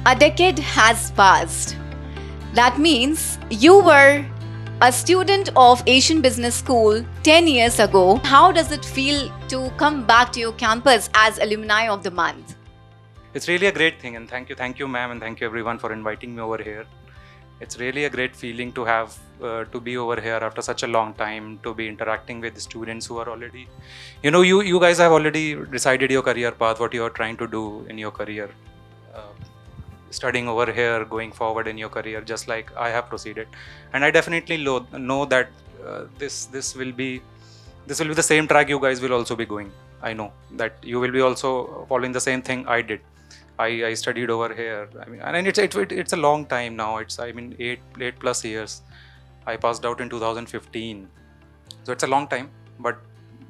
A decade has passed. That means you were a student of Asian Business School 10 years ago. How does it feel to come back to your campus as Alumni of the Month? It's really a great thing, and thank you, ma'am, and thank you everyone for inviting me over here. It's really a great feeling to have to be over here after such a long time, to be interacting with students who are already, you guys have already decided your career path, what you are trying to do in your career, uh, studying over here, going forward in your career, just like I have proceeded, and I definitely know that this will be the same track you guys will also be going. I know that you will be also following the same thing I did. I studied over here. I mean, and it's a long time now. It's, I mean, eight plus years. I passed out in 2015, so it's a long time. But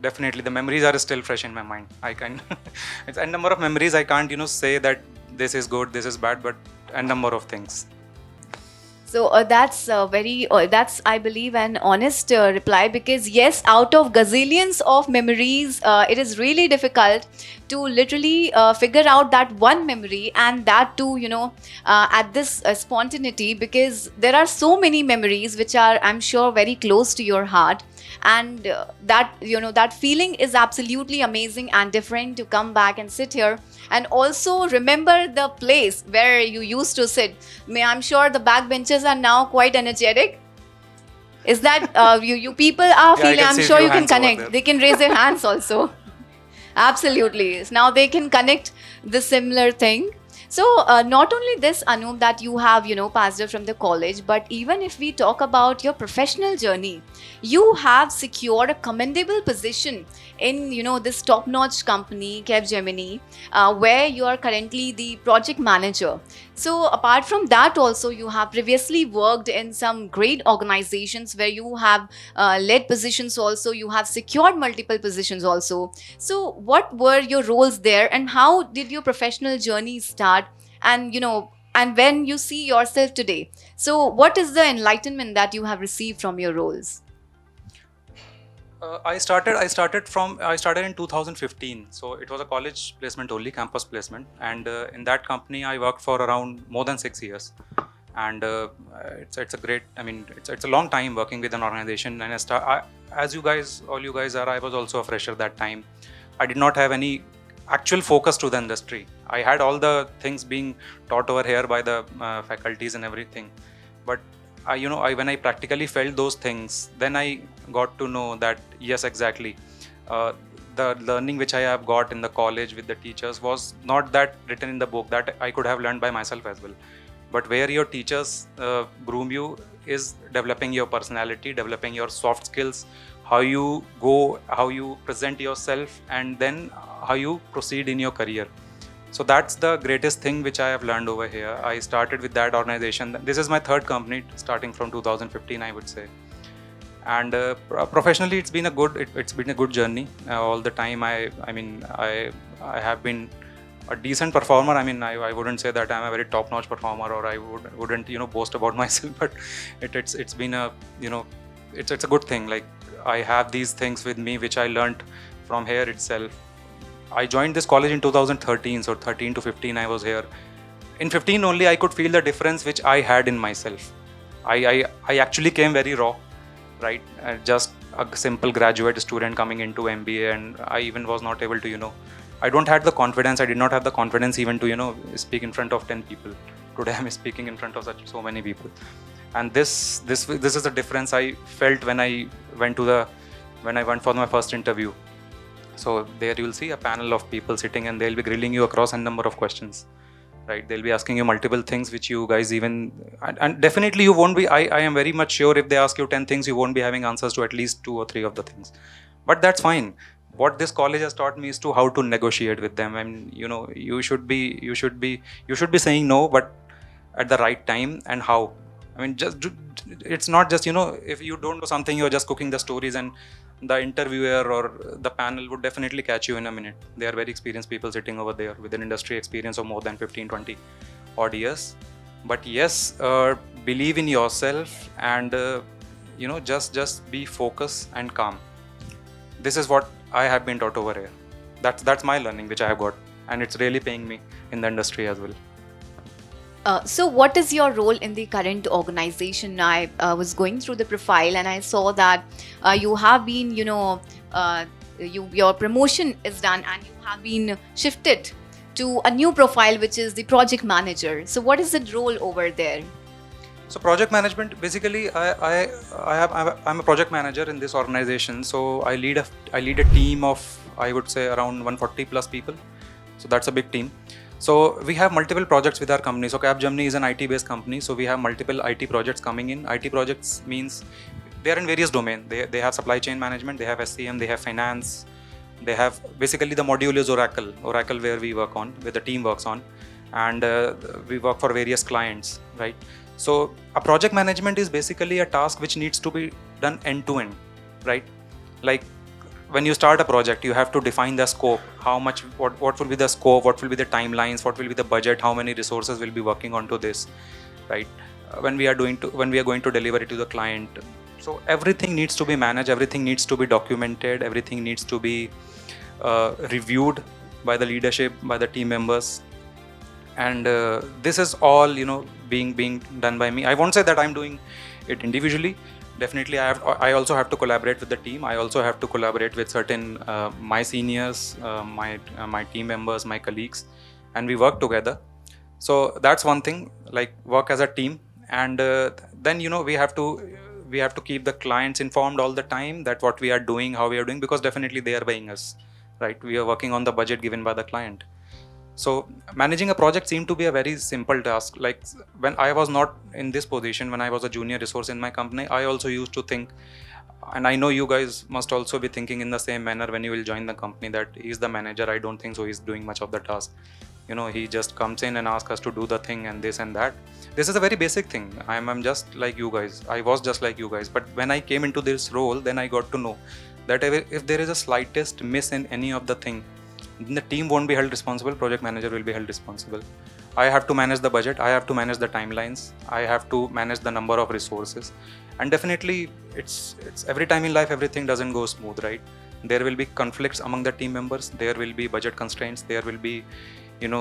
definitely the memories are still fresh in my mind. I can it's a number of memories. I can't say that this is good, this is bad, but a number of things. So that's, I believe, an honest reply, because yes, out of gazillions of memories, it is really difficult to literally figure out that one memory, and that too, at this spontaneity, because there are so many memories which are, I'm sure, very close to your heart. And that feeling is absolutely amazing and different to come back and sit here and also remember the place where you used to sit. I'm sure the backbenches are now quite energetic. Is that you people are feeling? I'm sure you can connect. They can raise their hands also. Absolutely. Now they can connect the similar thing. So not only this, Anup, that you have passed out from the college, but even if we talk about your professional journey, you have secured a commendable position in this top-notch company, Capgemini, where you are currently the project manager. So apart from that, also you have previously worked in some great organizations where you have led positions. Also, you have secured multiple positions also. So what were your roles there, and how did your professional journey start? And and when you see yourself today, so what is the enlightenment that you have received from your roles? I started in 2015, so it was a college placement only, campus placement, and in that company I worked for around more than 6 years, and it's a great. I mean, it's a long time working with an organization, and as all you guys are, I was also a fresher that time. I did not have any actual focus to the industry. I had all the things being taught over here by the faculties and everything, but when I practically felt those things, then I got to know that yes, exactly, the learning which I have got in the college with the teachers was not that written in the book, that I could have learned by myself as well. But where your teachers groom you is developing your personality, developing your soft skills, how you go, how you present yourself, and then how you proceed in your career. So that's the greatest thing which I have learned over here. I started with that organization. This is my third company, starting from 2015, I would say. And professionally, it's been a good journey. All the time, I have been a decent performer. I mean, I wouldn't say that I'm a very top-notch performer, or I wouldn't boast about myself. But it's been a it's a good thing. Like, I have these things with me which I learned from here itself. I joined this college in 2013, so 13 to 15 I was here. In 15 only I could feel the difference which I had in myself. I actually came very raw, right? Just a simple graduate student coming into MBA, and I even was not able to, I don't have the confidence. I did not have the confidence even to, speak in front of 10 people. Today I'm speaking in front of so many people, and this is the difference I felt when I went for my first interview. So there you'll see a panel of people sitting, and they'll be grilling you across a number of questions, right? They'll be asking you multiple things which you guys and definitely you won't be, I am very much sure if they ask you 10 things, you won't be having answers to at least 2 or 3 of the things. But that's fine. What this college has taught me is to how to negotiate with them. I mean, you should be saying no, but at the right time, and how. I mean, it's not just, if you don't know something, you're just cooking the stories, and the interviewer or the panel would definitely catch you in a minute. They are very experienced people sitting over there with an industry experience of more than 15-20 odd years. But yes, believe in yourself, and just be focused and calm. This is what I have been taught over here. That's my learning which I have got, and it's really paying me in the industry as well. So, what is your role in the current organization? I was going through the profile and I saw that you have been, your promotion is done and you have been shifted to a new profile, which is the project manager. So, what is the role over there? So project management, basically, I'm a project manager in this organization. So I lead a team of, I would say, around 140 plus people. So that's a big team. So we have multiple projects with our company. So Capgemini is an IT based company. So we have multiple IT projects coming in. IT projects means they are in various domains. They have supply chain management, they have SCM, they have finance, they have, basically the module is Oracle where we work on, where the team works on, and we work for various clients, right? So a project management is basically a task which needs to be done end to end, right? Like when you start a project, you have to define the scope, how much, what will be the scope, what will be the timelines, what will be the budget, how many resources will be working onto this, right? When we are going to deliver it to the client. So everything needs to be managed, everything needs to be documented, everything needs to be reviewed by the leadership, by the team members, and this is all being done by me. I won't say that I'm doing it individually. Definitely I also have to collaborate with the team. I also have to collaborate with certain my seniors, my team members, my colleagues, and we work together. So that's one thing, like work as a team. And then we have to keep the clients informed all the time that what we are doing, how we are doing, because definitely they are paying us, right? We are working on the budget given by the client. So managing a project seemed to be a very simple task. Like when I was not in this position, when I was a junior resource in my company, I also used to think, and I know you guys must also be thinking in the same manner when you will join the company, that he's the manager. I don't think so he's doing much of the task. He just comes in and asks us to do the thing and this and that. This is a very basic thing. I'm just like you guys. I was just like you guys. But when I came into this role, then I got to know that if there is a slightest miss in any of the thing, the team won't be held responsible, project manager will be held responsible. I have to manage the budget, I have to manage the timelines, I have to manage the number of resources. And definitely it's every time in life everything doesn't go smooth, right? There will be conflicts among the team members, there will be budget constraints, there will be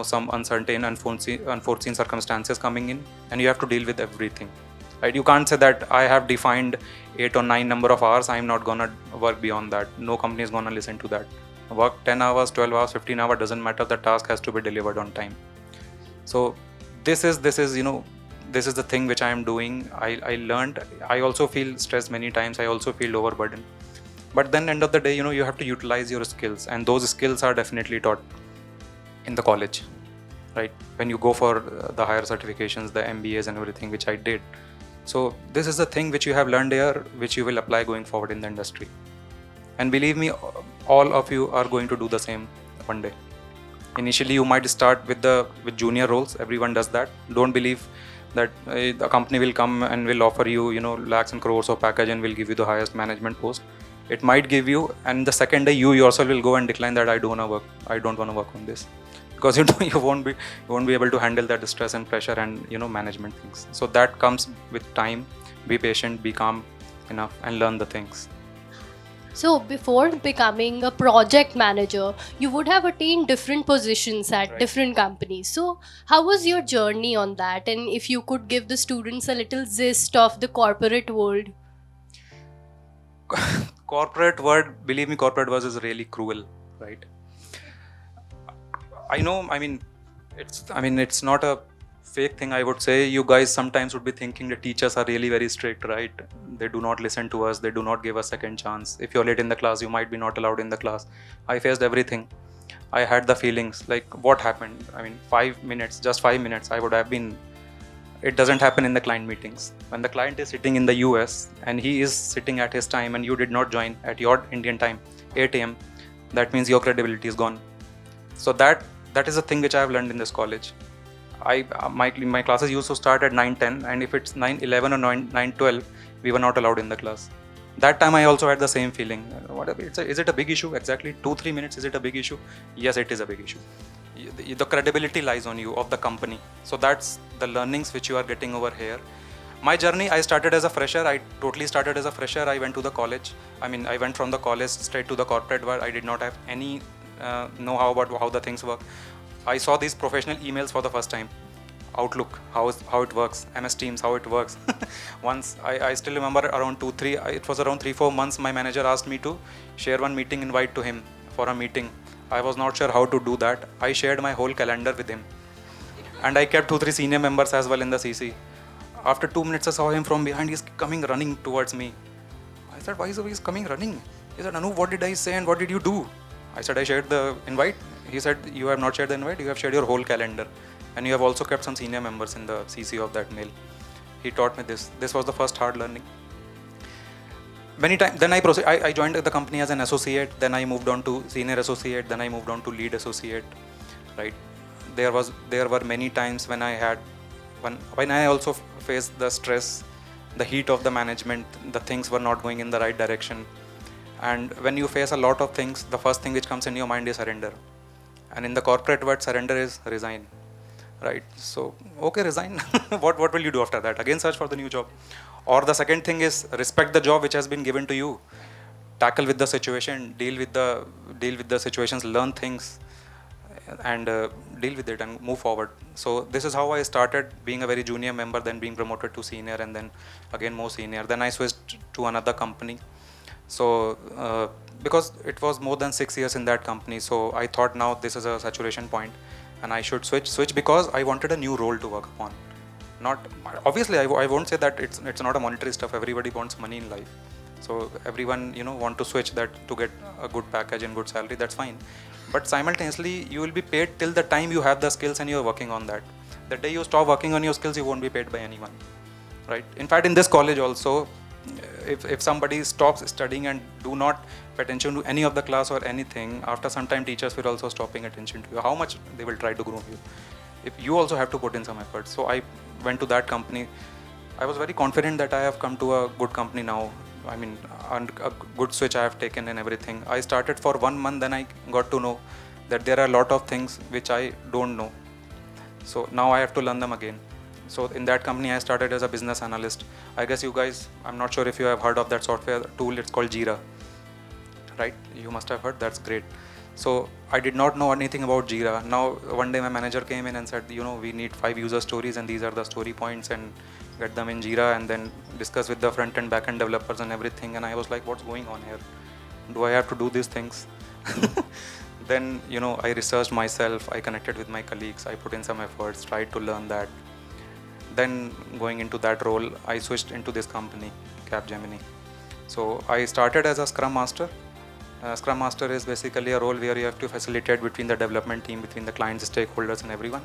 some uncertain, unforeseen circumstances coming in, and you have to deal with everything, right? You can't say that I have defined 8 or 9 number of hours, I'm not gonna work beyond that. No company is gonna listen to that. Work 10 hours, 12 hours, 15 hours, doesn't matter, the task has to be delivered on time. So this is the thing which I am doing. I learned, I also feel stressed many times, I also feel overburdened, but then end of the day, you have to utilize your skills, and those skills are definitely taught in the college, right? When you go for the higher certifications, the MBAs and everything, which I did. So this is the thing which you have learned here, which you will apply going forward in the industry. And believe me, all of you are going to do the same one day. Initially, you might start with junior roles. Everyone does that. Don't believe that the company will come and will offer you, lakhs and crores of package and will give you the highest management post. It might give you, and the second day you yourself will go and decline that I don't want to work on this, because you won't be able to handle that stress and pressure and management things. So that comes with time. Be patient, be calm enough, and learn the things. So before becoming a project manager, you would have attained different positions at Right. different companies. So how was your journey on that? And if you could give the students a little zest of the corporate world. Corporate world, believe me, corporate world is really cruel, right? I know, it's not a fake thing, I would say. You guys sometimes would be thinking the teachers are really very strict, right? They do not listen to us, they do not give us second chance. If you're late in the class, you might be not allowed in the class. I faced everything. I had the feelings like, what happened? 5 minutes, just 5 minutes, I would have been. It doesn't happen in the client meetings. When the client is sitting in the US and he is sitting at his time and you did not join at your Indian time, 8 a.m., that means your credibility is gone. So that is a thing which I have learned in this college. My classes used to start at 9:10, and if it's 9:11 or 9:12, we were not allowed in the class. That time I also had the same feeling. Is it a big issue? Exactly 2-3 minutes. Is it a big issue? Yes, it is a big issue. The credibility lies on you of the company. So that's the learnings which you are getting over here. My journey, I started as a fresher. I totally started as a fresher. I went to the college. I went from the college straight to the corporate world. I did not have any know-how about how the things work. I saw these professional emails for the first time. Outlook, how it works, MS Teams, how it works. Once I still remember around it was around 3-4 months. My manager asked me to share one meeting invite to him for a meeting. I was not sure how to do that. I shared my whole calendar with him, and I kept 2-3 senior members as well in the CC. After 2 minutes, I saw him from behind. He's coming running towards me. I said, why is he coming running? He said, Anu, what did I say and what did you do? I said, I shared the invite. He said, you have not shared the invite, you have shared your whole calendar. And you have also kept some senior members in the CC of that mail. He taught me this. This was the first hard learning. Many times, then I joined the company as an associate, then I moved on to senior associate, then I moved on to lead associate, right? There were many times when when I also faced the stress, the heat of the management, the things were not going in the right direction. And when you face a lot of things, the first thing which comes in your mind is surrender. And in the corporate word, surrender is resign, right? So, okay, resign. what will you do after that? Again, search for the new job. Or the second thing is respect the job which has been given to you. Tackle with the situation, deal with the situations, learn things, and deal with it and move forward. So this is how I started, being a very junior member, then being promoted to senior, and then again more senior. Then I switched to another company. So because it was more than 6 years in that company, so I thought now this is a saturation point and I should switch because I wanted a new role to work upon. Not obviously, I won't say that it's not a monetary stuff. Everybody wants money in life, so everyone want to switch that to get a good package and good salary. That's fine, but simultaneously you will be paid till the time you have the skills and you are working on that. The day you stop working on your skills, you won't be paid by anyone, right? In fact, in this college also, if somebody stops studying and do not pay attention to any of the class or anything, after some time teachers will also stop paying attention to you. How much they will try to groom you, if you also have to put in some effort. So I went to that company. I was very confident that I have come to a good company now. I mean, and a good switch I have taken and everything. I started for 1 month, then I got to know that there are a lot of things which I don't know. So now I have to learn them again. So in that company, I started as a business analyst. I guess you guys, I'm not sure if you have heard of that software tool. It's called Jira, right? You must have heard. That's great. So I did not know anything about Jira. Now one day my manager came in and said, we need 5 user stories and these are the story points, and get them in Jira and then discuss with the front and back end developers and everything. And I was like, what's going on here? Do I have to do these things? Then I researched myself, I connected with my colleagues, I put in some efforts, tried to learn that. Then going into that role, I switched into this company, Capgemini. So I started as a Scrum Master. Scrum Master is basically a role where you have to facilitate between the development team, between the clients, stakeholders, and everyone.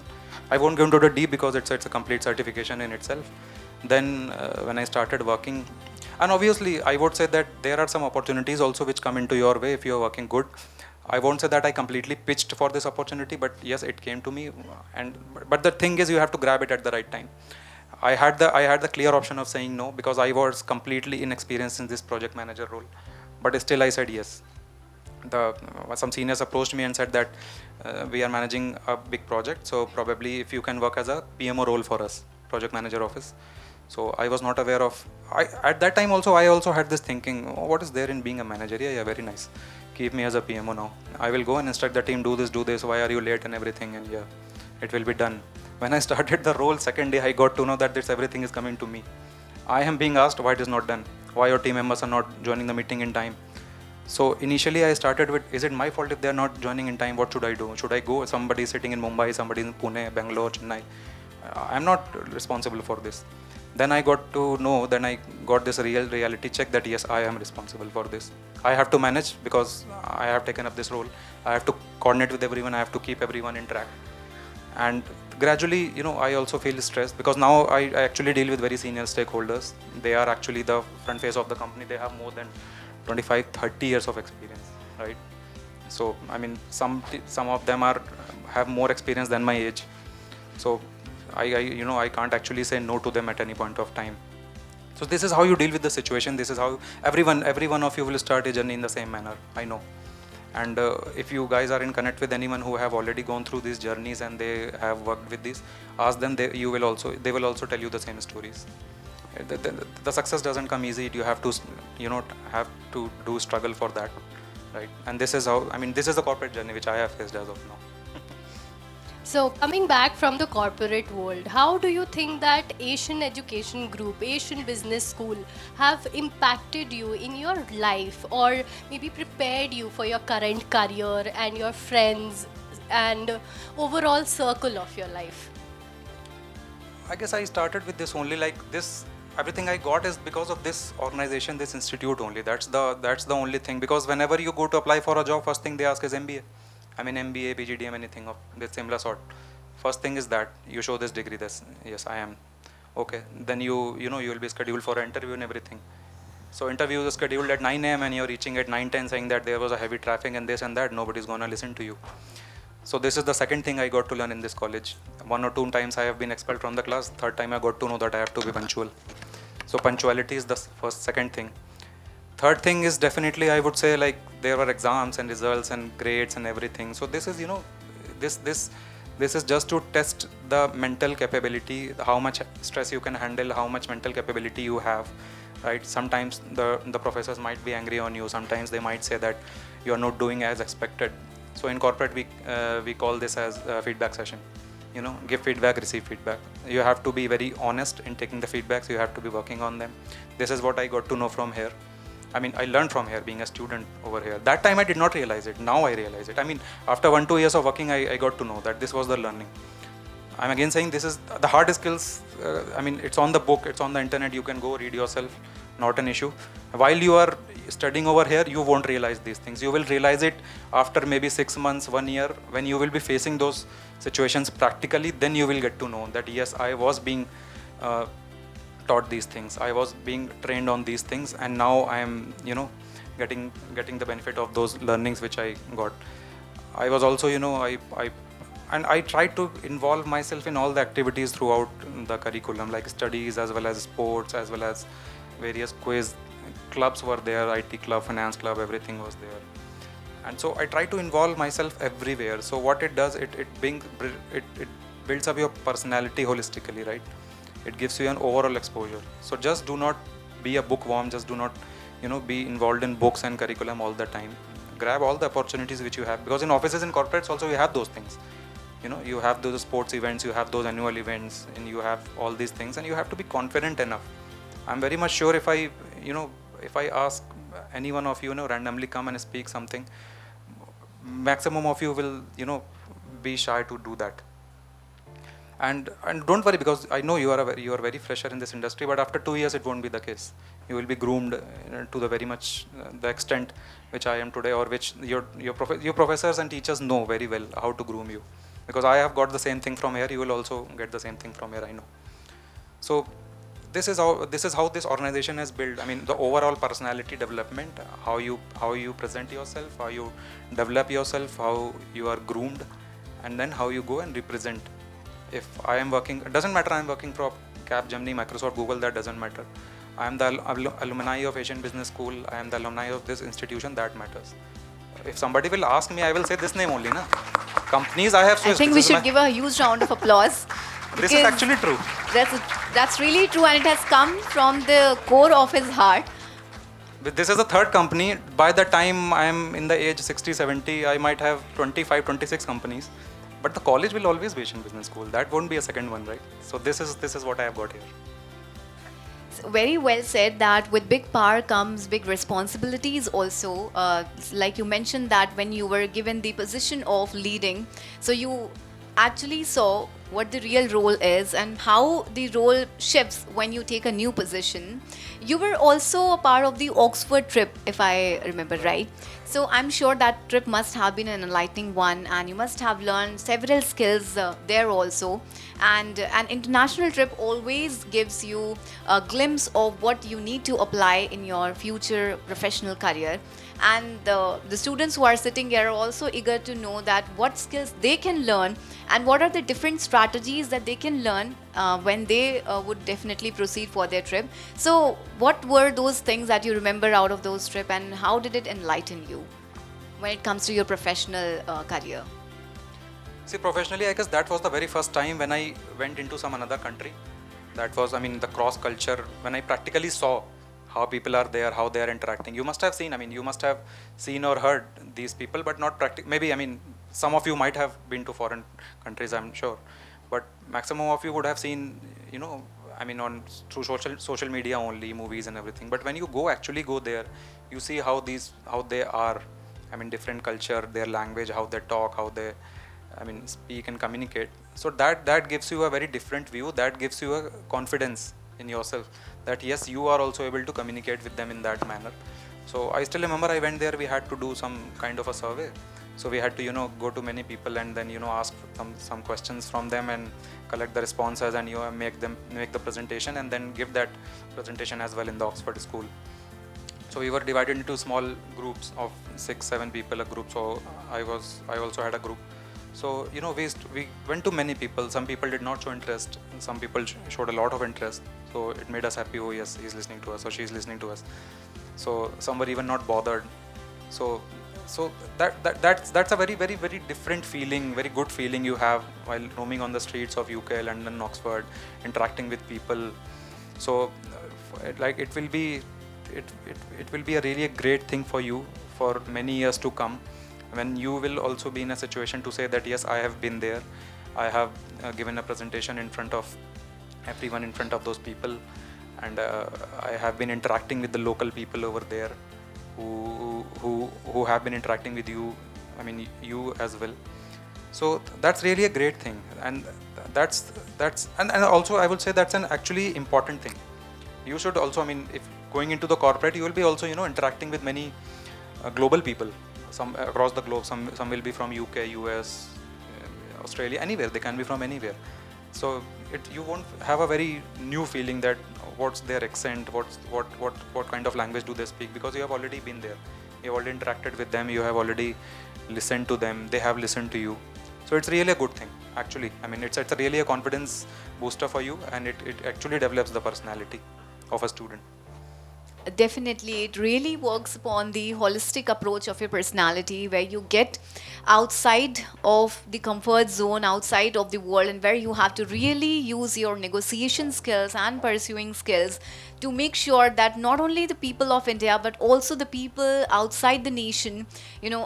I won't go into the deep because it's a complete certification in itself. Then when I started working, and obviously I would say that there are some opportunities also which come into your way if you are working good. I won't say that I completely pitched for this opportunity, but yes, it came to me. But the thing is, you have to grab it at the right time. I had the clear option of saying no because I was completely inexperienced in this project manager role, but still I said yes. Some seniors approached me and said that we are managing a big project, so probably if you can work as a PMO role for us, project manager office. So I was not aware of. At that time also, I also had this thinking, what is there in being a manager? Yeah, very nice. Keep me as a PMO now. I will go and instruct the team, do this, why are you late and everything, and yeah, it will be done. When I started the role, second day I got to know that everything is coming to me. I am being asked why it is not done, why your team members are not joining the meeting in time. So initially I started with, is it my fault if they are not joining in time? What should I do? Should I go? Somebody is sitting in Mumbai, somebody in Pune, Bangalore, Chennai. I'm not responsible for this. Then I got to know, then I got this reality check that yes, I am responsible for this. I have to manage because I have taken up this role. I have to coordinate with everyone. I have to keep everyone in track. And gradually, I also feel stressed because now I actually deal with very senior stakeholders. They are actually the front face of the company. They have more than 25-30 years of experience, right? So I mean, some of them have more experience than my age. So I can't actually say no to them at any point of time. So this is how you deal with the situation. This is how every one of you will start a journey in the same manner, I know. And if you guys are in connect with anyone who have already gone through these journeys and they have worked with this, ask them. They will also tell you the same stories. The success doesn't come easy. You have to do struggle for that, right? And this is how, this is the corporate journey which I have faced as of now. So, coming back from the corporate world, how do you think that Asian Education Group, Asian Business School have impacted you in your life, or maybe prepared you for your current career and your friends and overall circle of your life? I guess I started with this only, like this. Everything I got is because of this organization, this institute only. That's the only thing. Because whenever you go to apply for a job, first thing they ask is MBA. I mean MBA, pgdm, anything of this similar sort. First thing is that you show this degree. This, yes, I am. Okay, then you know you will be scheduled for an interview and everything. So interview is scheduled at 9 a.m. and you're reaching at 9:10 saying that there was a heavy traffic and this and that. Nobody's gonna listen to you. So this is the second thing I got to learn in this college. One or two times I have been expelled from the class. Third time I got to know that I have to be punctual. So punctuality is the second thing. Third thing is definitely, I would say, like there were exams and results and grades and everything. So this is, this is just to test the mental capability, how much stress you can handle, how much mental capability you have, right? Sometimes the professors might be angry on you. Sometimes they might say that you are not doing as expected. So in corporate, we call this as feedback session. Give feedback, receive feedback. You have to be very honest in taking the feedbacks. You have to be working on them. This is what I got to know from here. I mean, I learned from here, being a student over here. That time I did not realize it. Now I realize it. I mean, after 1-2 years of working, I got to know that this was the learning. I'm again saying this is the hardest skills. I mean, it's on the book, it's on the internet. You can go read yourself, not an issue. While you are studying over here, you won't realize these things. You will realize it after maybe 6 months, 1 year, when you will be facing those situations practically. Then you will get to know that yes, I was being taught these things. I was being trained on these things, and now I am, getting the benefit of those learnings which I got. I was also, I tried to involve myself in all the activities throughout the curriculum, like studies as well as sports, as well as various quiz clubs were there, IT club, finance club, everything was there. And so I try to involve myself everywhere. So what it does, it builds up your personality holistically, right? It gives you an overall exposure. So just do not be a bookworm, just do not, be involved in books and curriculum all the time. Grab all the opportunities which you have, because in offices and corporates also you have those things. You have those sports events, you have those annual events, and you have all these things, and you have to be confident enough. I'm very much sure if I ask any one of you, randomly come and speak something, maximum of you will, be shy to do that. And don't worry, because I know you are very fresher in this industry, but after 2 years it won't be the case. You will be groomed to the very much the extent which I am today, or which your professors and teachers know very well how to groom you. Because I have got the same thing from here, you will also get the same thing from here, I know. So this is how this organization is built. I mean, the overall personality development, how you present yourself, how you develop yourself, how you are groomed, and then how you go and represent. If I am working, it doesn't matter I am working for Capgemini, Microsoft, Google, that doesn't matter. I am the alumni of Asian Business School, I am the alumni of this institution, that matters. If somebody will ask me, I will say this name only, na? Companies I have switched. I think we should give a huge round of applause. This is actually true. That's really true, and it has come from the core of his heart. This is the third company. By the time I am in the age 60, 70, I might have 25, 26 companies. But the college will always be Asian Business School. That won't be a second one, right? So this is what I have got here. Very well said, that with big power comes big responsibilities also. Like you mentioned that when you were given the position of leading, so you actually saw what the real role is and how the role shifts when you take a new position. You were also a part of the Oxford trip, if I remember right. So I'm sure that trip must have been an enlightening one, and you must have learned several skills there also. And an international trip always gives you a glimpse of what you need to apply in your future professional career. And the students who are sitting here are also eager to know that what skills they can learn and what are the different strategies that they can learn when they would definitely proceed for their trip. So what were those things that you remember out of those trip, and how did it enlighten you when it comes to your professional career? See, professionally, I guess that was the very first time when I went into some another country. That was, I mean, the cross culture, when I practically saw how people are there, how they are interacting. You must have seen or heard these people, but not maybe, I mean, some of you might have been to foreign countries, I'm sure, but maximum of you would have seen, I mean, on through social media only, movies and everything. But when you actually go there, you see how they are. I mean, different culture, their language, how they talk, how they, I mean, speak and communicate. So that gives you a very different view. That gives you a confidence in yourself that yes, you are also able to communicate with them in that manner. So I still remember I went there. We had to do some kind of a survey. So we had to go to many people and then ask some questions from them and collect the responses and make the presentation and then give that presentation as well in the Oxford school. So we were divided into small groups of 6-7 people a group. So I also had a group. So we went to many people. Some people did not show interest. Some people showed a lot of interest. So it made us happy. Oh yes, he's listening to us or she's listening to us. So some were even not bothered. So that's a very, very, very different feeling, very good feeling you have while roaming on the streets of UK, London, Oxford, interacting with people. So like it will be a really a great thing for you for many years to come, when you will also be in a situation to say that yes, I have been there, I have given a presentation in front of everyone, in front of those people, and I have been interacting with the local people over there who have been interacting with you, I mean you as well. So that's really a great thing, and that's and also I would say that's an actually important thing. You should also, I mean, if going into the corporate, you will be also interacting with many global people, some across the globe. Some will be from UK, US, Australia, anywhere. They can be from anywhere. So you won't have a very new feeling that what's their accent, what kind of language do they speak, because you have already been there, you have already interacted with them, you have already listened to them, they have listened to you. So it's really a good thing actually. I mean, it's a really a confidence booster for you, and it actually develops the personality of a student. Definitely, it really works upon the holistic approach of your personality, where you get outside of the comfort zone, outside of the world, and where you have to really use your negotiation skills and pursuing skills to make sure that not only the people of India, but also the people outside the nation,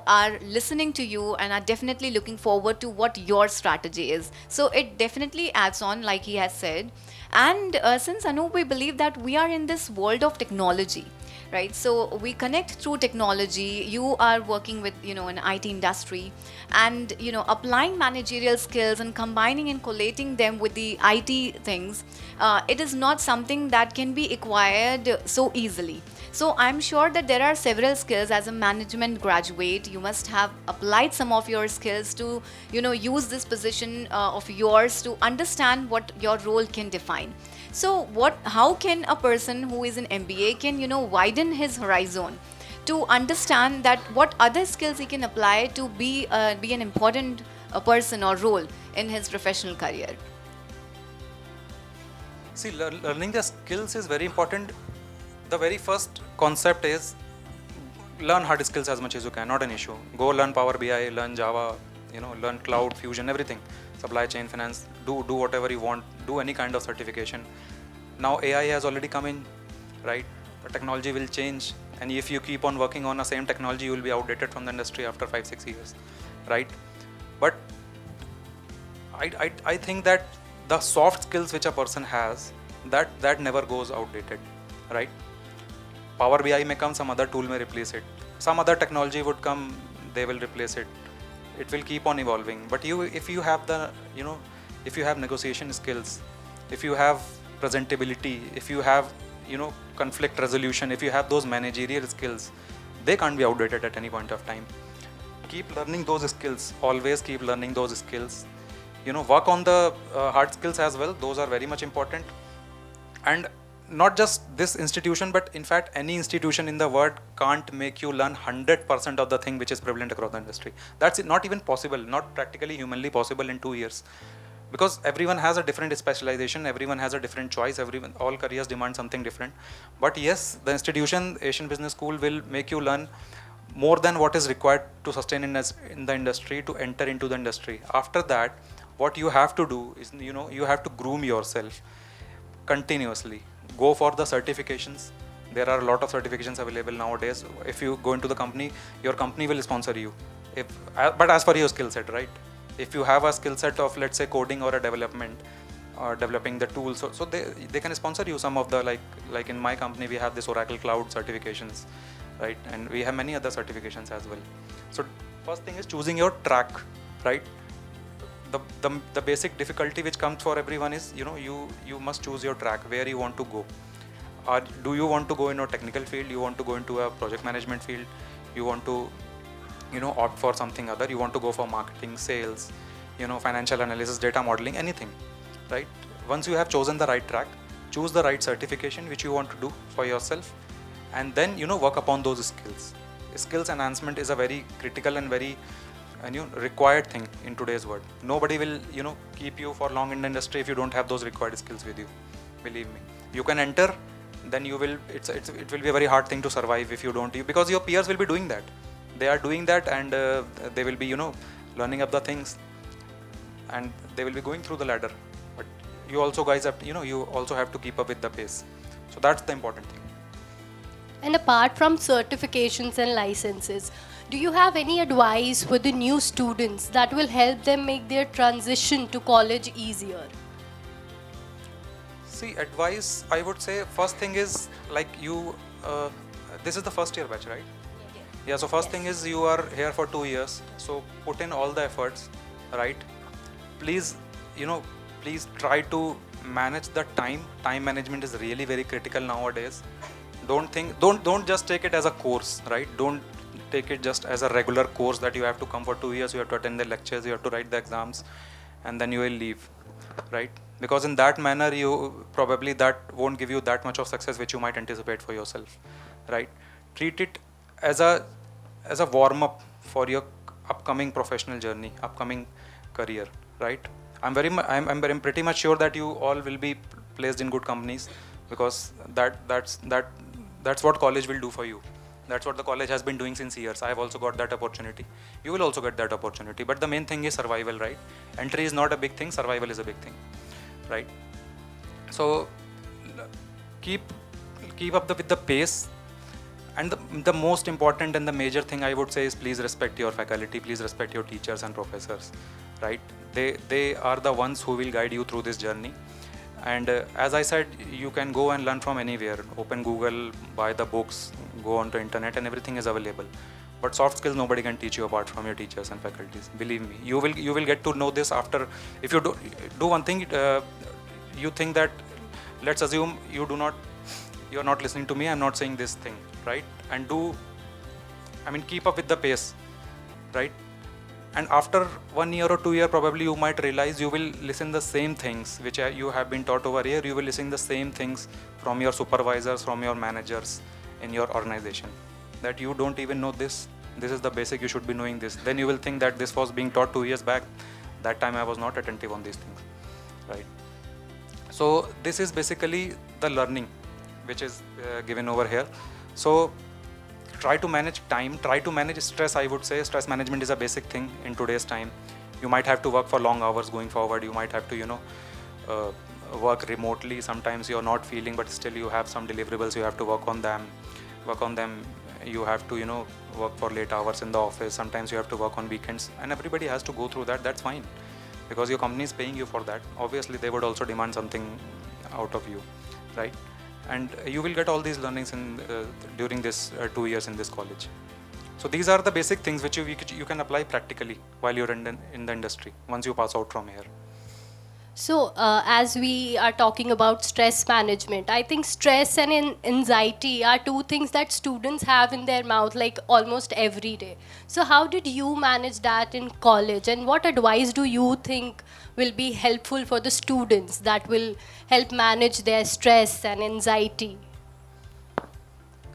are listening to you and are definitely looking forward to what your strategy is. So it definitely adds on, like he has said. And since Anup, we believe that we are in this world of technology, right? So we connect through technology. You are working with, an IT industry, and, applying managerial skills and combining and collating them with the IT things. It is not something that can be acquired so easily. So I'm sure that there are several skills. As a management graduate, you must have applied some of your skills to, use this position of yours to understand what your role can define. So how can a person who is an MBA can, widen his horizon to understand that what other skills he can apply to be an important person or role in his professional career? See, learning the skills is very important. The very first concept is learn hard skills as much as you can, not an issue. Go learn Power BI, learn Java, learn Cloud, Fusion, everything. Supply chain, finance, do whatever you want, do any kind of certification. Now AI has already come in, right? The technology will change, and if you keep on working on the same technology, you will be outdated from the industry after 5-6 years, right? But I think that the soft skills which a person has, that never goes outdated, right? Power BI may come, some other tool may replace it. Some other technology would come, they will replace it. It will keep on evolving. But if you have if you have negotiation skills, if you have presentability, if you have, conflict resolution, if you have those managerial skills, they can't be outdated at any point of time. Keep learning those skills. Always keep learning those skills. Work on the hard skills as well. Those are very much important. And not just this institution, but in fact any institution in the world can't make you learn 100% of the thing which is prevalent across the industry. That's not even possible, not practically humanly possible in 2 years, because everyone has a different specialization, everyone has a different choice, all careers demand something different. But yes, the institution, Asian Business School, will make you learn more than what is required to sustain in the industry, to enter into the industry. After that, what you have to do is, you have to groom yourself continuously. Go for the certifications. There are a lot of certifications available nowadays. If you go into the company, your company will sponsor you. if but as per your skill set, right? If you have a skill set of, let's say, coding or a development or developing the tools, so they can sponsor you some of the, like in my company we have this Oracle Cloud certifications, right? And we have many other certifications as well. So first thing is choosing your track, right? The basic difficulty which comes for everyone is, you must choose your track, where you want to go. Or do you want to go in a technical field, you want to go into a project management field, you want to opt for something other, you want to go for marketing, sales, financial analysis, data modeling, anything, right? Once you have chosen the right track, choose the right certification which you want to do for yourself, and then work upon those skills enhancement is a very critical and very required thing in today's world. Nobody will keep you for long in the industry if you don't have those required skills with you. Believe me, you can enter, then you will it will be a very hard thing to survive if you don't, because your peers will be doing that. They are doing that, and they will be learning up the things, and they will be going through the ladder. But you also guys have you also have to keep up with the pace. So that's the important thing. And apart from certifications and licenses, do you have any advice for the new students that will help them make their transition to college easier? See, advice, I would say, first thing is, like, this is the first year batch, right? Yeah, so first thing is, you are here for 2 years, so put in all the efforts, right? Please, please try to manage the time. Time management is really very critical nowadays. Don't just take it as a course, right? Don't take it just as a regular course that you have to come for 2 years, you have to attend the lectures, you have to write the exams, and then you will leave, right? Because in that manner, you probably that won't give you that much of success which you might anticipate for yourself, right? Treat it as a warm up for your upcoming professional journey, upcoming career, right? I'm pretty much sure that you all will be placed in good companies, because that's what college will do for you. That's what the college has been doing since years. I have also got that opportunity. You will also get that opportunity. But the main thing is survival, right? Entry is not a big thing. Survival is a big thing, right? So keep up with the pace. And the most important and the major thing I would say is, please respect your faculty. Please respect your teachers and professors, right? They are the ones who will guide you through this journey. And as I said, you can go and learn from anywhere. Open Google, buy the books, go onto internet, and everything is available. But soft skills nobody can teach you apart from your teachers and faculties. Believe me, you will get to know this after. If you do one thing, you think that, let's assume you're not listening to me. I'm not saying this thing, right? And keep up with the pace, right? And after 1 year or 2 years, probably you might realize you will listen the same things which you have been taught over here. You will listen the same things from your supervisors, from your managers in your organization, that you don't even know this. This is the basic, you should be knowing this. Then you will think that this was being taught 2 years back. That time I was not attentive on these things, right? So this is basically the learning which is given over here. So try to manage time, try to manage stress. I would say stress management is a basic thing in today's time. You might have to work for long hours going forward. You might have to work remotely. Sometimes you're not feeling, but still you have some deliverables, you have to work on them. You have to work for late hours in the office. Sometimes you have to work on weekends, and everybody has to go through that. That's fine, because your company is paying you for that. Obviously they would also demand something out of you, right? And you will get all these learnings during this 2 years in this college. So these are the basic things which you can apply practically while you're in the industry once you pass out from here. So, as we are talking about stress management, I think stress and anxiety are two things that students have in their mouth like almost every day. So, how did you manage that in college, and what advice do you think will be helpful for the students that will help manage their stress and anxiety?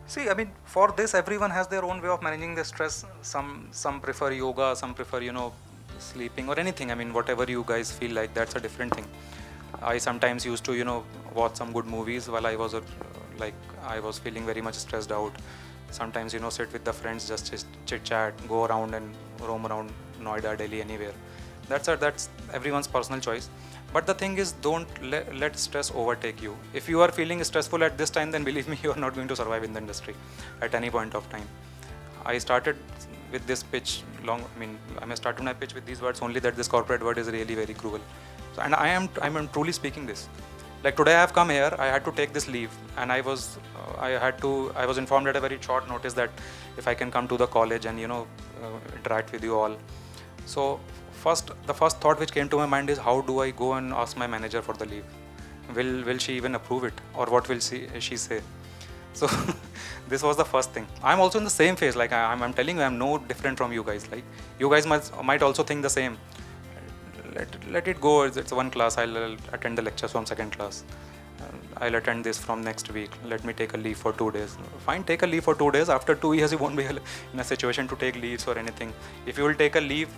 See, for this, everyone has their own way of managing the stress. Some prefer yoga, some prefer sleeping or anything. Whatever you guys feel like, that's a different thing. I sometimes used to watch some good movies while I was feeling very much stressed out. Sometimes sit with the friends, just chit chat, go around and roam around Noida, Delhi, anywhere. That's everyone's personal choice. But the thing is, don't let stress overtake you. If you are feeling stressful at this time, then believe me, you are not going to survive in the industry at any point of time. I started with this pitch long. I mean, I may start my pitch with these words only, that this corporate world is really very cruel. So, and I'm truly speaking this. Like today, I have come here. I had to take this leave, and I was informed at a very short notice that if I can come to the college and interact with you all. So the first thought which came to my mind is, how do I go and ask my manager for the leave? Will she even approve it, or what will she say? So this was the first thing. I'm also in the same phase. Like I'm telling you, I'm no different from you guys. Like you guys might also think the same. Let it go. It's one class. I'll attend the lectures from second class. I'll attend this from next week. Let me take a leave for 2 days. Fine, take a leave for 2 days. After 2 years, you won't be in a situation to take leaves or anything. If you will take a leave,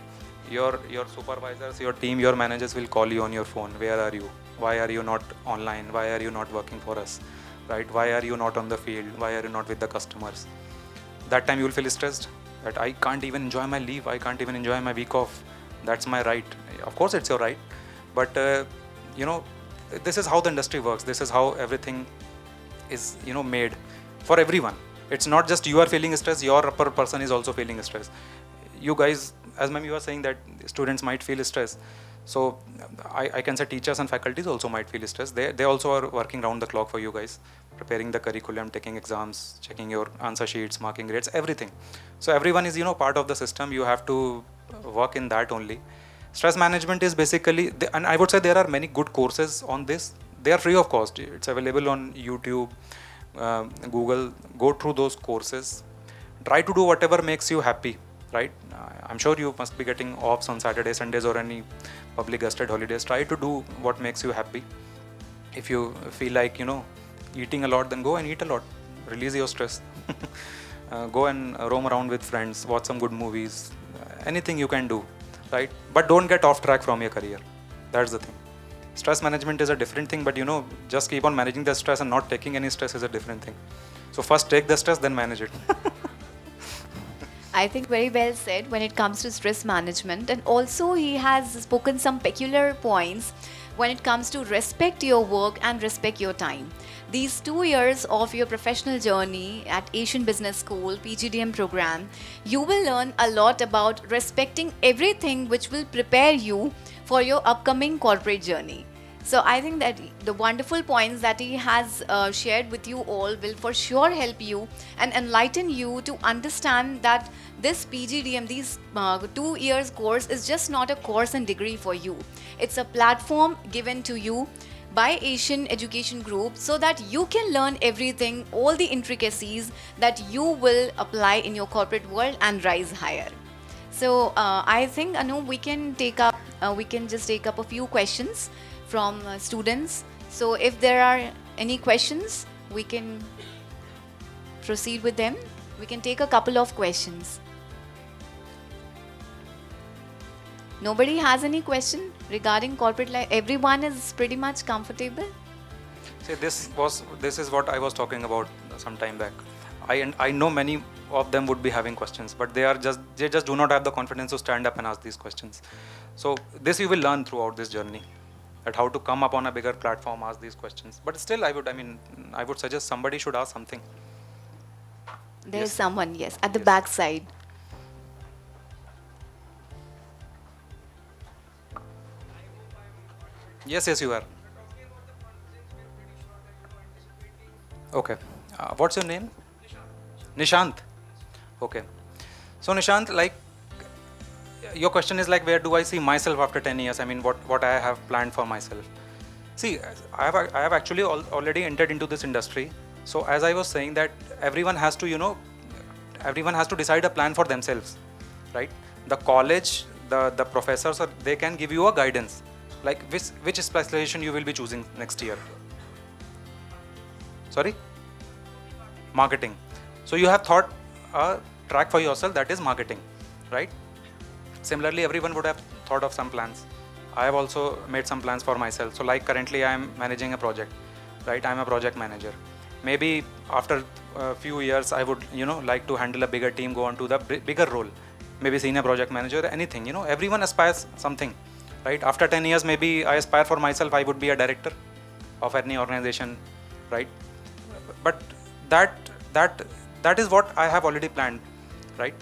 your supervisors, your team, your managers will call you on your phone. Where are you? Why are you not online? Why are you not working for us? Right? Why are you not on the field? Why are you not with the customers? That time you will feel stressed, that I can't even enjoy my leave. I can't even enjoy my week off. That's my right. Of course, it's your right. But, this is how the industry works. This is how everything is, made for everyone. It's not just you are feeling stress, your upper person is also feeling stress. You guys, as ma'am, you are saying that students might feel stress. So I can say teachers and faculties also might feel stress. They also are working round the clock for you guys, preparing the curriculum, taking exams, checking your answer sheets, marking grades, everything. So everyone is, part of the system. You have to work in that only. Stress management is basically, and I would say there are many good courses on this. They are free of cost. It's available on YouTube, Google. Go through those courses. Try to do whatever makes you happy, right? I'm sure you must be getting offs on Saturday, Sundays, or any public gusted holidays. Try to do what makes you happy. If you feel like, eating a lot, then go and eat a lot. Release your stress. Go and roam around with friends, watch some good movies, anything you can do, right? But don't get off track from your career. That's the thing. Stress management is a different thing, but just keep on managing the stress and not taking any stress is a different thing. So first take the stress, then manage it. I think very well said when it comes to stress management. And also, he has spoken some peculiar points when it comes to respect your work and respect your time. These 2 years of your professional journey at Asian Business School PGDM program, you will learn a lot about respecting everything which will prepare you for your upcoming corporate journey. So I think that the wonderful points that he has shared with you all will for sure help you and enlighten you to understand that this PGDM, these 2 years course is just not a course and degree for you. It's a platform given to you by Asian Education Group so that you can learn everything, all the intricacies that you will apply in your corporate world and rise higher. So I think Anu, we can just take up a few questions from students. So if there are any questions, we can proceed with them. We can take a couple of questions. Nobody has any question regarding corporate life? Everyone is pretty much comfortable? See, this is what I was talking about some time back. I know many of them would be having questions, but they just do not have the confidence to stand up and ask these questions. So this you will learn throughout this journey, at how to come up on a bigger platform, ask these questions. But still, I would suggest somebody should ask something. There's Yes. someone, yes, at the Yes. back side. Yes, you are. Okay. What's your name? Nishant. Okay. So Nishant, like, your question is like, where do I see myself after 10 years? I mean, what I have planned for myself. See, I have actually already entered into this industry. So as I was saying, that everyone has to decide a plan for themselves, right? The college, the professors, they can give you a guidance, like which specialization you will be choosing next year. Sorry? Marketing. So you have thought a track for yourself, that is marketing, right? Similarly, everyone would have thought of some plans. I have also made some plans for myself. So like currently I am managing a project, right? I'm a project manager. Maybe after a few years, I would, like to handle a bigger team, go on to the bigger role, maybe senior project manager, anything, everyone aspires something, right? After 10 years, maybe I aspire for myself, I would be a director of any organization, right? But that is what I have already planned, right?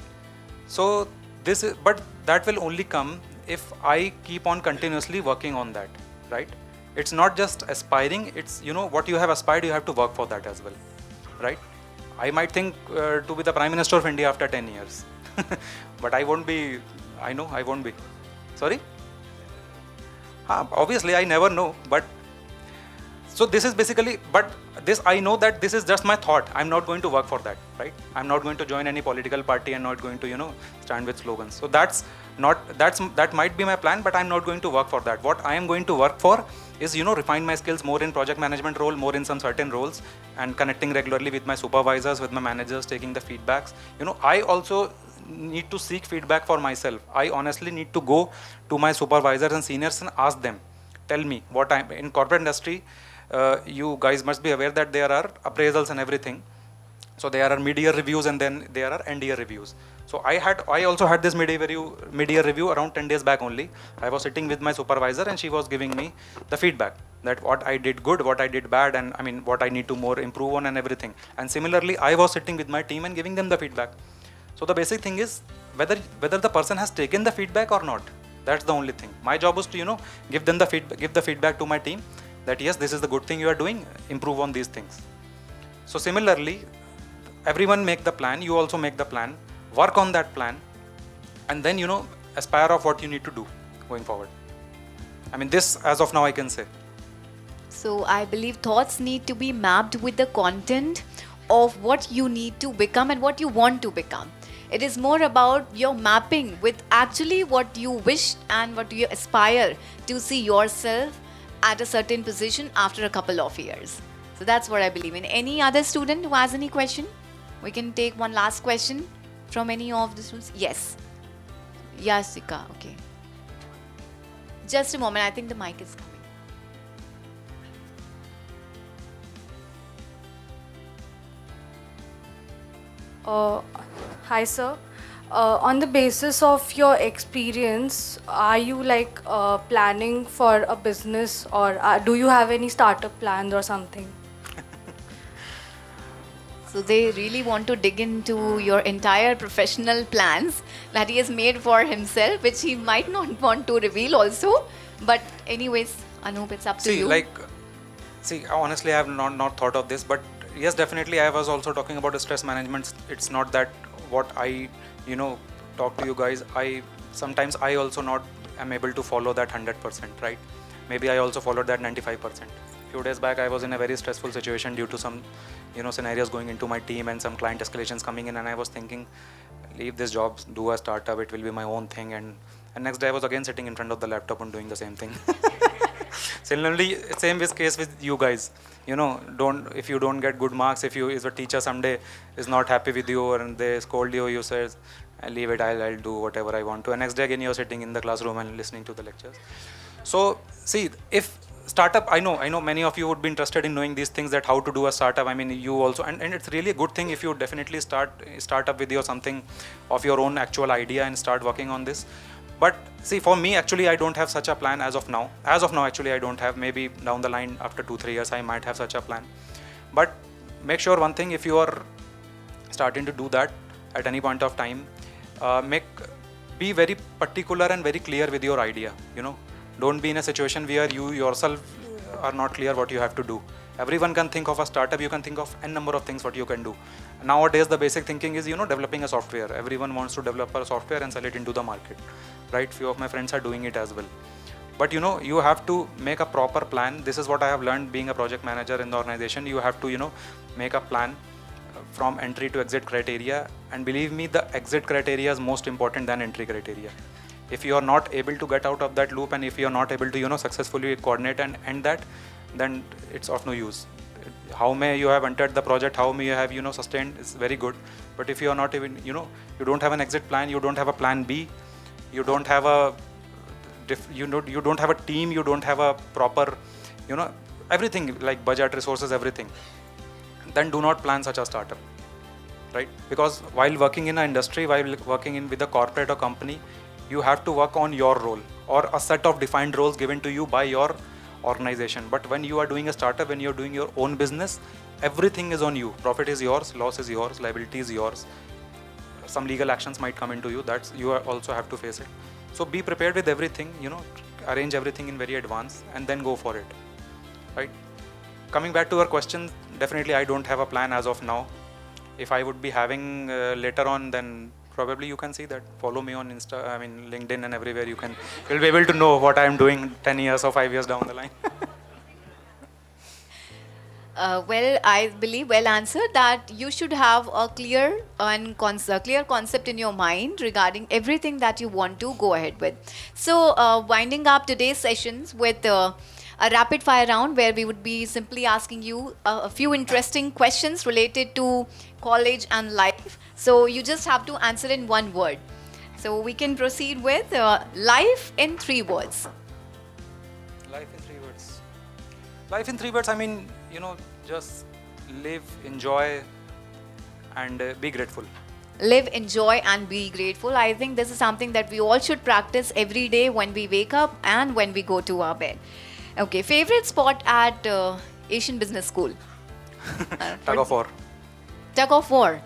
So this is, but that will only come if I keep on continuously working on that, right? It's not just aspiring, it's, you know, what you have aspired, you have to work for that as well, right? I might think to be the Prime Minister of India after 10 years, but I won't be, I know I won't be. Sorry? Obviously, I never know, but so this is basically, but this, I know that this is just my thought. I'm not going to work for that, right? I'm not going to join any political party and not going to, you know, stand with slogans. So that's not, that might be my plan, but I'm not going to work for that. What I am going to work for is, you know, refine my skills more in project management role, more in some certain roles, and connecting regularly with my supervisors, with my managers, taking the feedbacks. You know, I also need to seek feedback for myself. I honestly need to go to my supervisors and seniors and ask them, tell me what I'm in corporate industry. You guys must be aware that there are appraisals and everything. So there are mid-year reviews and then there are end-year reviews. So I also had this mid-year review around 10 days back only. I was sitting with my supervisor and she was giving me the feedback that what I did good, what I did bad, and I mean what I need to more improve on and everything. And similarly, I was sitting with my team and giving them the feedback. So the basic thing is whether the person has taken the feedback or not. That's the only thing. My job was to, you know, give the feedback to my team that yes, this is the good thing you are doing, improve on these things. So similarly, everyone make the plan, you also make the plan, work on that plan, and then, you know, aspire of what you need to do going forward. I mean, this as of now I can say. So I believe thoughts need to be mapped with the content of what you need to become and what you want to become. It is more about your mapping with actually what you wish and what you aspire to see yourself at a certain position after a couple of years. So that's what I believe in. Any other student who has any question? We can take one last question from any of the students. Yes. Yasika, okay. Just a moment, I think the mic is coming. Hi, sir. On the basis of your experience, are you like planning for a business, or do you have any startup plans or something? So they really want to dig into your entire professional plans that he has made for himself, which he might not want to reveal also. But anyways, Anup, it's up to you. See, honestly, I have not thought of this, but yes, definitely, I was also talking about the stress management. It's not that what I, you know, talk to you guys. Sometimes I also not am able to follow that 100%, right? Maybe I also followed that 95%. Few days back, I was in a very stressful situation due to some, you know, scenarios going into my team and some client escalations coming in, and I was thinking, leave this job, do a startup, it will be my own thing. And next day I was again sitting in front of the laptop and doing the same thing. Similarly, same is case with you guys. You know, if you don't get good marks, if a teacher someday is not happy with you and they scold you, you say, I'll leave it, I'll do whatever I want to. And next day again you're sitting in the classroom and listening to the lectures. So see, if startup, I know many of you would be interested in knowing these things, that how to do a startup. I mean, you also, and it's really a good thing if you definitely start up with your something of your own actual idea and start working on this. But see, for me, actually, I don't have such a plan as of now. As of now, actually, I don't have. Maybe down the line, after 2-3 years, I might have such a plan. But make sure one thing, if you are starting to do that at any point of time, be very particular and very clear with your idea. You know, don't be in a situation where you yourself are not clear what you have to do. Everyone can think of a startup. You can think of n number of things what you can do. Nowadays, the basic thinking is, you know, developing a software. Everyone wants to develop a software and sell it into the market, right? Few of my friends are doing it as well. But you know, you have to make a proper plan. This is what I have learned being a project manager in the organization. You have to, you know, make a plan from entry to exit criteria. And believe me, the exit criteria is most important than entry criteria. If you are not able to get out of that loop, and if you are not able to, you know, successfully coordinate and end that, then it's of no use. How may you have entered the project, how may you have, you know, sustained, is very good. But if you are not even, you know, you don't have an exit plan, you don't have a plan B, you don't have a you don't have a team, you don't have a proper, you know, everything like budget, resources, everything, then do not plan such a startup, right? Because while working in an industry, while working with a corporate or company, you have to work on your role or a set of defined roles given to you by your organization. But when you are doing a startup, when you're doing your own business, everything is on you. Profit is yours, loss is yours, liability is yours, some legal actions might come into you. That's you also have to face it. So be prepared with everything, arrange everything in very advance and then go for it, right? Coming back to our question, definitely I don't have a plan as of now. If I would be having later on, then probably you can see that. Follow me on LinkedIn and everywhere. You'll be able to know what I'm doing 10 years or 5 years down the line. Well, I believe well answered that you should have a clear and clear concept in your mind regarding everything that you want to go ahead with. So, winding up today's sessions with a rapid fire round where we would be simply asking you a few interesting questions related to college and life. So, you just have to answer in one word. So, we can proceed with life in 3 words. Life in 3 words. Life in 3 words, just live, enjoy, and be grateful. Live, enjoy, and be grateful. I think this is something that we all should practice every day when we wake up and when we go to our bed. Okay, favorite spot at Asian Business School? Tug of war. Tug of war.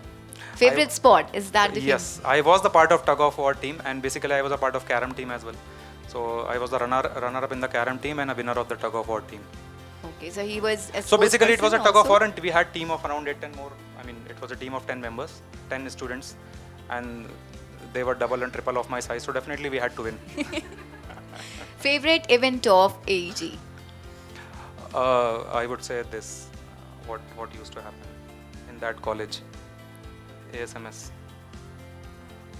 Favorite spot, is that the Yes, I was the part of tug of war team, and basically I was a part of carom team as well. So I was the runner up in the carom team and a winner of the tug of war team. Okay, so he was a So basically it was a tug of also? war, and we had team of around 8 and more. It was a team of 10 members, 10 students, and they were double and triple of my size. So definitely we had to win. Favorite event of AEG? I would say this. What used to happen in that college? ASMS.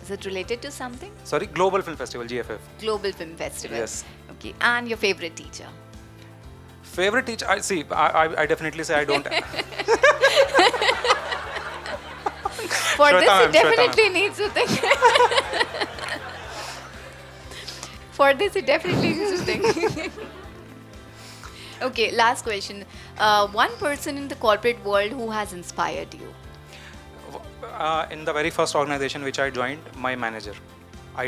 Is it related to something? Sorry, Global Film Festival, GFF. Global Film Festival. Yes. Okay, and your favorite teacher? Favorite teacher? I definitely say I don't. For Shweta this, ma'am, it Shweta definitely needs to think. For this, it definitely needs to think. Okay, last question. One person in the corporate world who has inspired you? In the very first organization which I joined, my manager. We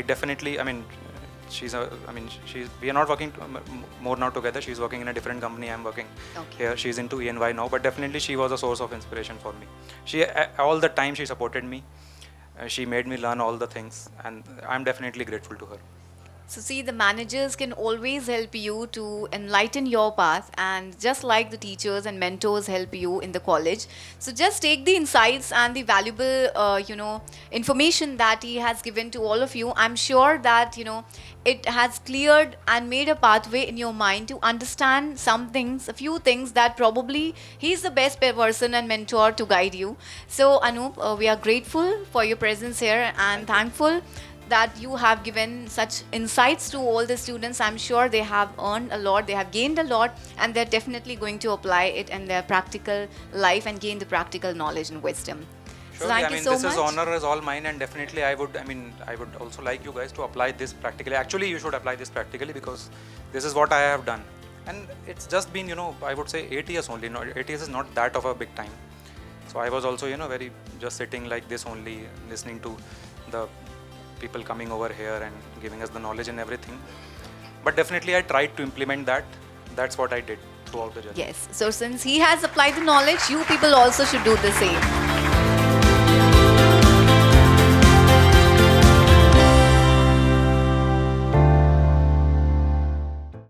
are not working more now together. She's working in a different company. I'm working here. She's into ENY now, but definitely she was a source of inspiration for me. She all the time she supported me. She made me learn all the things, and I'm definitely grateful to her. So see, the managers can always help you to enlighten your path, and just like the teachers and mentors help you in the college. So just take the insights and the valuable, information that he has given to all of you. I'm sure that, it has cleared and made a pathway in your mind to understand some things, a few things that probably he's the best person and mentor to guide you. So Anup, we are grateful for your presence here and thankful that you have given such insights to all the students. I'm sure they have earned a lot, they have gained a lot, and they're definitely going to apply it in their practical life and gain the practical knowledge and wisdom. So Surely, thank you so this much. is honor is all mine, and definitely I would also like you guys to apply this practically. Actually, you should apply this practically because this is what I have done, and it's just been I would say 8 years only. No, 8 years is not that of a big time. So I was also very just sitting like this only, listening to the people coming over here and giving us the knowledge and everything. But definitely I tried to implement that. That's what I did throughout the journey. Yes, so since he has applied the knowledge, you people also should do the same.